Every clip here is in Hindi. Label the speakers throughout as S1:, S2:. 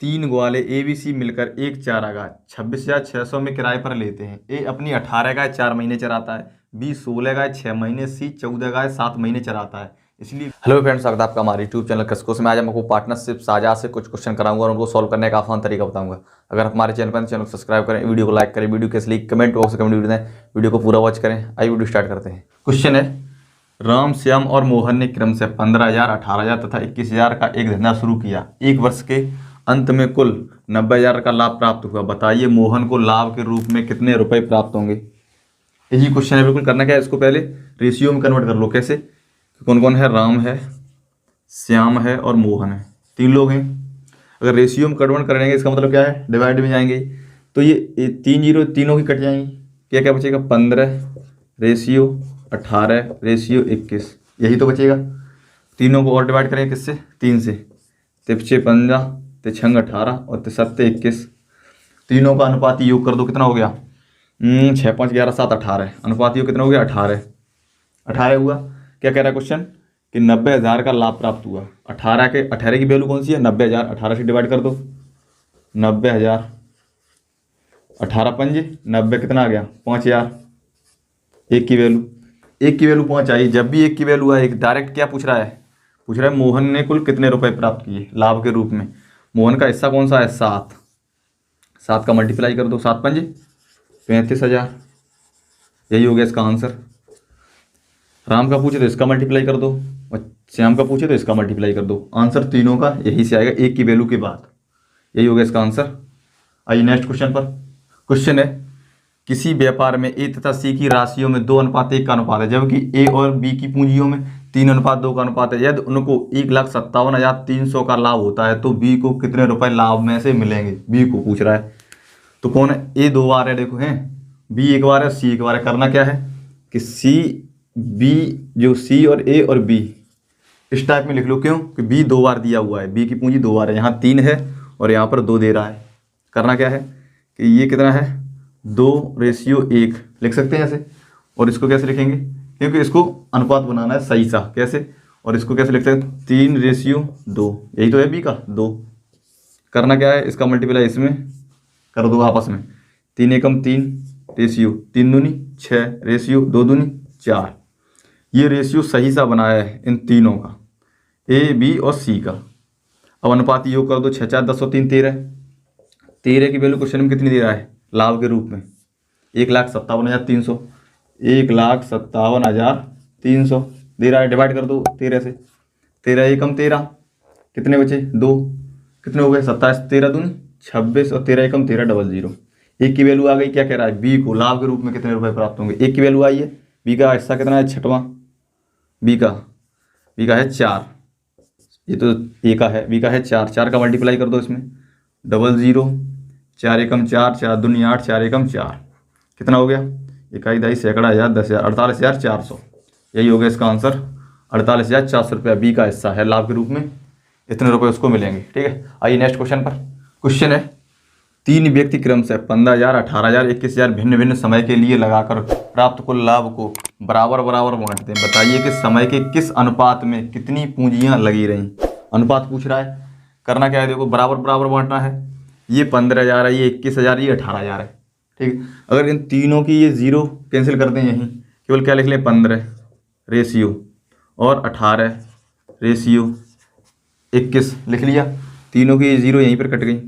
S1: 3 ग्वाले ए बी सी मिलकर एक चारा गाय 26,600 में किराए पर लेते हैं। ए अपनी 18 गाय 4 महीने चराता है, बी 16 गाय 6 महीने, सी 14 गाय 7 महीने चराता है। इसलिए हेलो फ्रेंड्स, स्वागत है आपका हमारे यूट्यूब चैनल कसकोस में। आज हम आपको पार्टनरशिप साझा से कुछ क्वेश्चन कराऊंगा और उनको सॉल्व करने का आसान तरीका बताऊंगा। अगर आप हमारे चैनल पर चैनल को सब्सक्राइब करें, वीडियो को लाइक करें, वीडियो कैसे लिख कमेंट बॉक्स में कमेंट दें, वीडियो को पूरा वॉच करें। आइए वीडियो स्टार्ट करते हैं। क्वेश्चन है, राम, श्याम और मोहन ने क्रम से 15,000, 18,000 तथा 21,000 का एक धंधा शुरू किया। एक वर्ष के अंत में कुल 90,000 का लाभ प्राप्त हुआ। बताइए मोहन को लाभ के रूप में कितने रुपए प्राप्त होंगे। यही क्वेश्चन है। बिल्कुल करना क्या है, इसको पहले रेशियो में कन्वर्ट कर लो। कैसे, कौन कौन है, राम है, श्याम है और मोहन है, 3 लोग हैं। अगर रेशियो में कन्वर्ट करेंगे इसका मतलब क्या है, डिवाइड में जाएंगे तो ये 3 जीरो तीनों की कट जाएंगी। क्या क्या बचेगा, 15 रेशियो 18 रेशियो 21, यही तो बचेगा। तीनों को और डिवाइड करेंगे किससे, 3 से। 3 15 6 18 और 7 21, तीनों का अनुपाती योग कर दो, कितना हो गया, 6 5 11 7 18। अनुपाती योग कितना हो गया, 18 हुआ। क्या कह रहा है क्वेश्चन कि 90,000 का लाभ प्राप्त हुआ। 18 की वैल्यू कौन सी है, 90,000। 18 से डिवाइड कर दो, 90,000 18 पंजे 90, कितना आ गया, 5,000। एक की वैल्यू 5 आई। जब भी एक की वैल्यू आए, डायरेक्ट क्या पूछ रहा है, मोहन ने कुल कितने रुपए प्राप्त किए लाभ के रूप में। मोहन का हिस्सा कौन सा है, 7। 7 का मल्टीप्लाई कर दो, 7 पंजे 35,000, यही हो गया इसका आंसर। राम का पूछे तो इसका मल्टीप्लाई कर दो और श्याम का पूछे तो इसका मल्टीप्लाई कर दो। आंसर तीनों का यही से आएगा, एक की वैल्यू के बाद, यही हो गया इसका आंसर। आइए नेक्स्ट क्वेश्चन पर। क्वेश्चन है, किसी व्यापार में ए तथा सी की राशियों में 2:1 का अनुपात है, जबकि ए और बी की पूंजियों में 3:2 का अनुपात है। यदि उनको 1,57,300 का लाभ होता है तो बी को कितने रुपए लाभ में से मिलेंगे। बी को पूछ रहा है। तो कौन है, ए 2 बार है, देखो है, बी 1 बार है, सी 1 बार है। करना क्या है कि सी बी, जो सी और ए और बी इस टाइप में लिख लो। क्यों कि बी 2 बार दिया हुआ है, बी की पूंजी 2 बार है, यहाँ 3 है और यहाँ पर 2 दे रहा है। करना क्या है कि ये कितना है, 2:1 लिख सकते हैं ऐसे। और इसको कैसे लिखेंगे, क्योंकि इसको अनुपात बनाना है सही सा। कैसे, और इसको कैसे लिख सकते हैं, 3:2, यही तो है बी का 2। करना क्या है, इसका मल्टीप्लाई इसमें कर दो आपस में, 3 एकम 3 रेशियो 3 दूनी 6 रेशियो 2 दूनी 4। ये रेशियो सही सा बनाया है इन तीनों का, ए बी और सी का। अब अनुपात योग कर दो, 6 4 10 और 3 13। 13 की वैल्यू क्वेश्चन में कितनी दे रहा है लाभ के रूप में, 1,57,300। 1,57,300 दे रहा है। डिवाइड कर दो 13 से, 13 एकम 13, कितने बचे 2, कितने हो गए 27, 13 दूनी 26 और 13 एकम 13 00। एक की वैल्यू आ गई। क्या कह रहा है, बी को लाभ के रूप में कितने रुपए प्राप्त होंगे। एक की वैल्यू आई है, बी का हिस्सा कितना है, 6वां, बी का है 4, ये तो ए का है, बी का है 4। 4 का मल्टीप्लाई कर दो इसमें, 00, 4 एकम 4, 4 दूनी 8, 4 एकम 4, कितना हो गया, 1 दाई सैकड़ा 1000 10,000 48,400, यही हो गया इसका आंसर। 48,400 रुपया बी का हिस्सा है लाभ के रूप में, इतने रुपए उसको मिलेंगे। ठीक है, आइए नेक्स्ट क्वेश्चन पर। क्वेश्चन है, 3 व्यक्ति क्रम से 15,000, 18,000, 21,000 भिन्न भिन्न समय के लिए लगाकर प्राप्त कुल लाभ को बराबर बराबर बांटते हैं। बताइए कि समय के किस अनुपात में कितनी पूंजियां लगी रहीं। अनुपात पूछ रहा है। करना क्या है, देखो बराबर बराबर बांटना है। ये 15,000 है, ये 21,000, ये 18,000 है। ठीक है, अगर इन तीनों की ये 0 कैंसिल कर दें, यहीं केवल क्या लिख लें, 15 रेशियो और 18 रेशियो 21 लिख लिया। तीनों की 0 यहीं पर कट गई,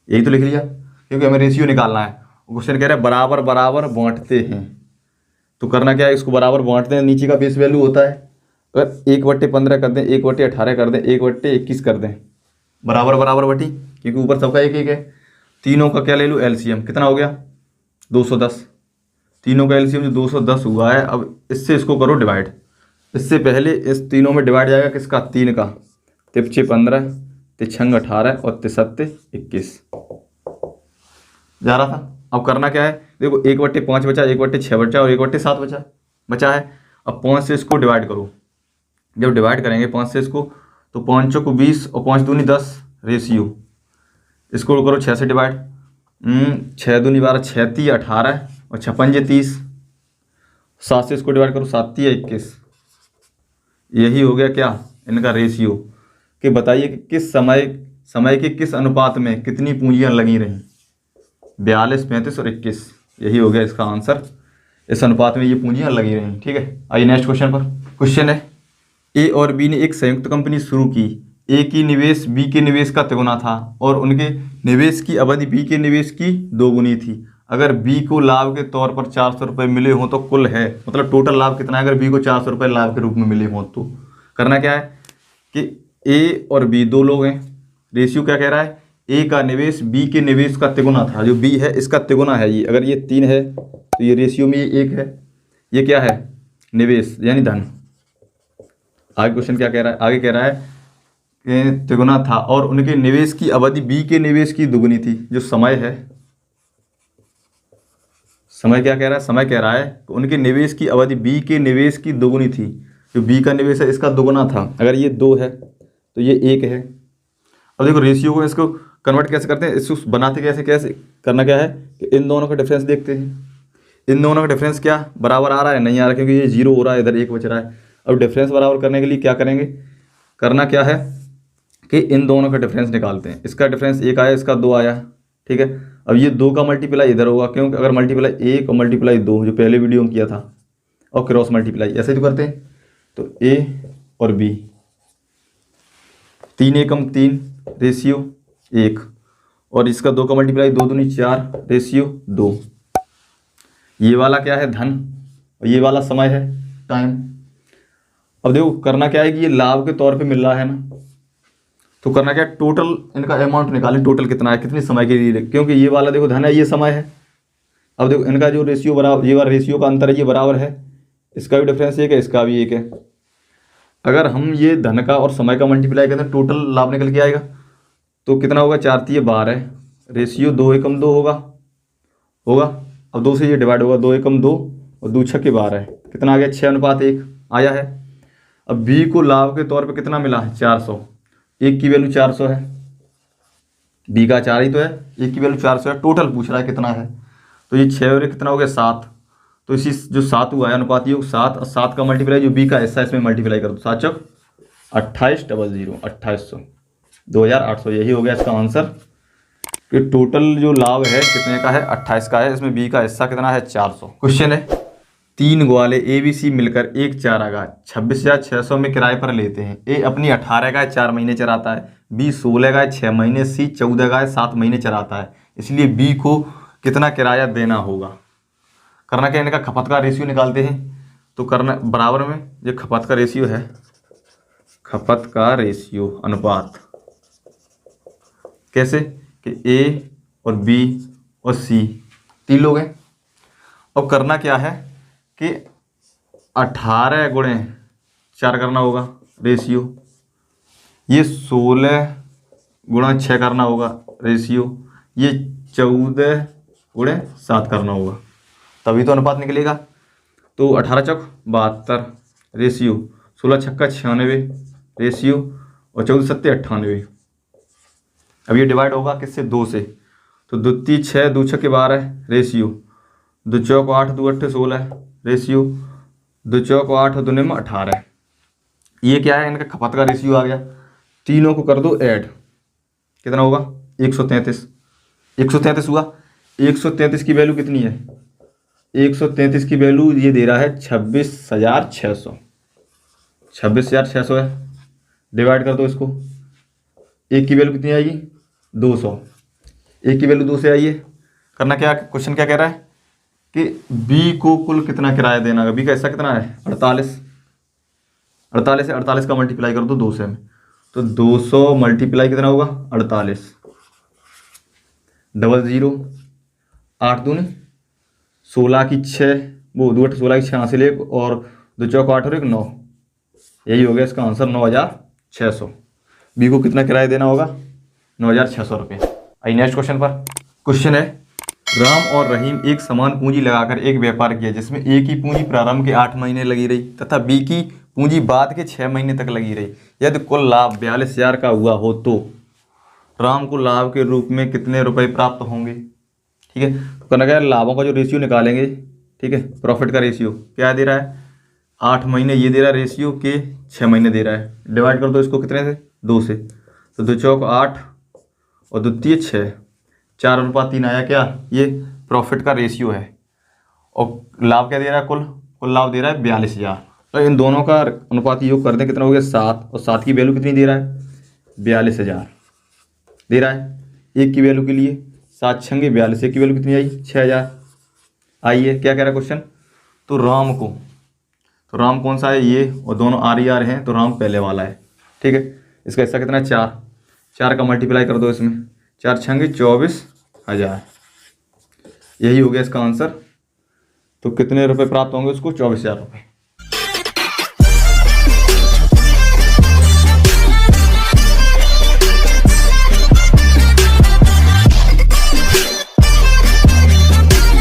S1: यही तो लिख लिया, क्योंकि हमें रेशियो निकालना है। क्वेश्चन कह रहा है बराबर बराबर बांटते हैं। तो करना क्या है, इसको बराबर बांटते हैं। नीचे का बेस वैल्यू होता है, अगर 1/15 कर दें, 1/18 कर दें, 1/21 कर दें, बराबर बराबर बटी, क्योंकि ऊपर सबका 1 1 है। तीनों का क्या ले लूँ, एलसीएम कितना हो गया, 210। तीनों का एलसीएम जो 210 हुआ है, अब इससे इसको करो डिवाइड। इससे पहले इस तीनों में डिवाइड जाएगा किसका, 3 का। 3 15, 6 18 और 7 21 जा रहा था। अब करना क्या है, देखो 1/5 बचा, 1/6 बचा और 1/7 बचा है। अब 5 से इसको डिवाइड करो। जब डिवाइड करेंगे 5 से इसको, तो 5 को 20 और 5 दूनी 10 रेशियो, इसको करो 6 से डिवाइड। 6 दूनी 12, 6 3 18 और 6 5 30। 7 से इसको डिवाइड करो, 7 3 21। यही हो गया क्या, इनका रेशियो। कि बताइए कि किस समय समय के किस अनुपात में कितनी पूंजियां लगी रहीं? 42, 35 और 21, यही हो गया इसका आंसर। इस अनुपात में ये पूंजियां लगी रहीं। ठीक है, आइए नेक्स्ट क्वेश्चन पर। क्वेश्चन है, ए और बी ने एक संयुक्त कंपनी शुरू की। ए की निवेश बी के निवेश का तिगुना था और उनके निवेश की अवधि बी के निवेश की दोगुनी थी। अगर बी को लाभ के तौर पर 400 रुपये मिले हों तो कुल है, मतलब टोटल लाभ कितना है? अगर बी को 400 रुपये लाभ के रूप में मिले हों तो करना क्या है कि ए और बी दो लोग हैं। रेशियो क्या कह रहा है? ए का निवेश बी के निवेश का तिगुना था। जो बी है इसका तिगुना है ये। अगर ये 3 है तो ये रेशियो में ये 1 है। ये क्या है? निवेश यानी धन। आगे क्वेश्चन क्या कह रहा है? आगे कह रहा है कि तिगुना था और उनके निवेश की अवधि बी के निवेश की दुगुनी थी। जो समय है, समय क्या कह रहा है? समय कह रहा है कि उनके निवेश की अवधि बी के निवेश की दोगुनी थी। जो बी का निवेश है इसका दोगुना था। अगर ये 2 है तो ये 1 है। अब देखो रेशियो को, इसको कन्वर्ट कैसे करते हैं, इसको बनाते कैसे कैसे करना क्या है कि इन दोनों का डिफरेंस देखते हैं। इन दोनों का डिफरेंस क्या बराबर आ रहा है? नहीं आ रहा, क्योंकि ये 0 हो रहा है, इधर 1 बच रहा है। अब डिफरेंस बराबर करने के लिए क्या करेंगे? करना क्या है कि इन दोनों का डिफरेंस निकालते हैं। इसका डिफरेंस 1 आया, इसका 2 आया। ठीक है, अब ये 2 का मल्टीप्लाई इधर होगा, क्योंकि अगर मल्टीप्लाई 1 और मल्टीप्लाई 2 जो पहले वीडियो में किया था, और क्रॉस मल्टीप्लाई ऐसे तो करते हैं। तो ए और बी 3 एकम 3 रेशियो 1, और इसका 2 का मल्टीप्लाई 2 दूनी 4 रेशियो 2। ये वाला क्या है? धन, और ये वाला समय है, टाइम। अब देखो करना क्या है कि ये लाभ के तौर पे मिल रहा है ना, तो करना क्या है? टोटल इनका अमाउंट निकालें। टोटल कितना है, कितने समय के लिए, क्योंकि ये वाला देखो धन है, ये समय है। अब देखो इनका जो रेशियो बराबर, ये वाला रेशियो का अंतर है, ये बराबर है। इसका भी डिफरेंस 1 है, इसका भी 1 है। अगर हम ये धन का और समय का मल्टीप्लाई करते हैं, टोटल लाभ निकल के आएगा। तो कितना होगा? 4 3 12 रेशियो 2 एकम 2 होगा। अब 2 से ये डिवाइड होगा, 2 एकम 2 और 2 6 12, कितना आ गया? 6:1 आया है। अब बी को लाभ के तौर पे कितना मिला है? 400। 1 की वैल्यू 400 है, बी का 4 ही तो है, 1 की वैल्यू 400 है। टोटल पूछ रहा है कितना है, तो ये 6 और कितना हो गया? 7। तो इसी जो 7 हुआ है अनुपात योग 7, और 7 का मल्टीप्लाई जो बी का हिस्सा इसमें मल्टीप्लाई कर दो, 7 चौक 28 00 2800 2800, यही हो गया इसका आंसर। कि टोटल जो लाभ है कितने का है? 28 का है। इसमें बी का हिस्सा कितना है? 400। क्वेश्चन है, 3 ग्वाले ए बी सी मिलकर एक चारागाह 26,600 में किराए पर लेते हैं। ए अपनी 18 गाय 4 महीने चराता है, बी 16 गाय 6 महीने, सी 14 गाय 7 महीने चराता है। इसलिए बी को कितना किराया देना होगा? करना क्या? इनका खपत का रेशियो निकालते हैं। तो करना बराबर में, जो खपत का रेशियो है, खपत का रेशियो अनुपात कैसे कि ए और बी और सी 3 लोग हैं। अब करना क्या है कि 18 गुणे 4 करना होगा रेशियो, ये 16 गुणा 6 करना होगा रेशियो, ये 14 गुणे 7 करना होगा, तभी तो अनुपात निकलेगा। तो 18 चौक 72 रेशियो, 16 छक्का 96 रेशियो, और 14 सत्ते 98। अब ये डिवाइड होगा किससे? 2 से। तो 2 3 6 2 छक्के 12 रेशियो, 2 चौक 8 2 8 16 रेशियो, 2 चौक 8 2 में 18। ये क्या है? इनका खपत का रेशियो आ गया। तीनों को कर दो ऐड, कितना होगा? 133। 133 हुआ। 133 की वैल्यू कितनी है? 133 की वैल्यू ये दे रहा है 26,600। 26,600 है। डिवाइड कर दो इसको। एक की वैल्यू कितनी आएगी? 200। एक की वैल्यू 2 से आई है। करना क्या? क्वेश्चन क्या कह रहा है कि बी को कुल कितना किराया देना है? बी का हिस्सा कितना है? 48। 48 है, 48 का मल्टीप्लाई कर दो 2 से में, तो 200 मल्टीप्लाई कितना होगा? 48 00 8 दूनी 16 की 6, वो 2 8 16 की 6 हासिल 1, और 2 चौक 8 और 1 9। यही हो गया इसका आंसर 9,600। बी को कितना किराया देना होगा? 9,600 रुपये। आइए नेक्स्ट क्वेश्चन पर। क्वेश्चन है, राम और रहीम एक समान पूंजी लगाकर एक व्यापार किया जिसमें ए की पूंजी प्रारंभ के 8 महीने लगी रही तथा बी की पूंजी बाद के 6 महीने तक लगी रही। यदि कुल लाभ 42,000 का हुआ हो तो राम को लाभ के रूप में कितने रुपए प्राप्त होंगे? ठीक है, तो करना क्या है? लाभों का जो रेशियो निकालेंगे। ठीक है, प्रॉफिट का रेशियो क्या दे रहा है? 8 महीने ये दे रहा है रेशियो के, 6 महीने दे रहा है। डिवाइड कर दो इसको कितने से? 2 से। तो 2 चौक 8 और द्वितीय 6, 4:3 आया क्या, ये प्रॉफिट का रेशियो है। और लाभ क्या दे रहा है, कुल लाभ दे रहा है 42,000। तो इन दोनों का अनुपात योग कर दें, कितना हो गया 7, और 7 की वैल्यू कितनी दे रहा है, 42,000 दे रहा है एक की वैल्यू के लिए। 7 छंगे 42, एक की वैल्यू कितनी आई, 6,000 आई है। क्या कह रहा है क्वेश्चन, तो राम कौन सा है, ये, और दोनों RER हैं, तो राम पहले वाला है। ठीक है, इसका हिस्सा कितना है, 4 का मल्टीप्लाई कर दो इसमें, 4 छंगे 24,000, यही हो गया इसका आंसर। तो कितने रुपए प्राप्त होंगे उसको, 24,000 रुपये।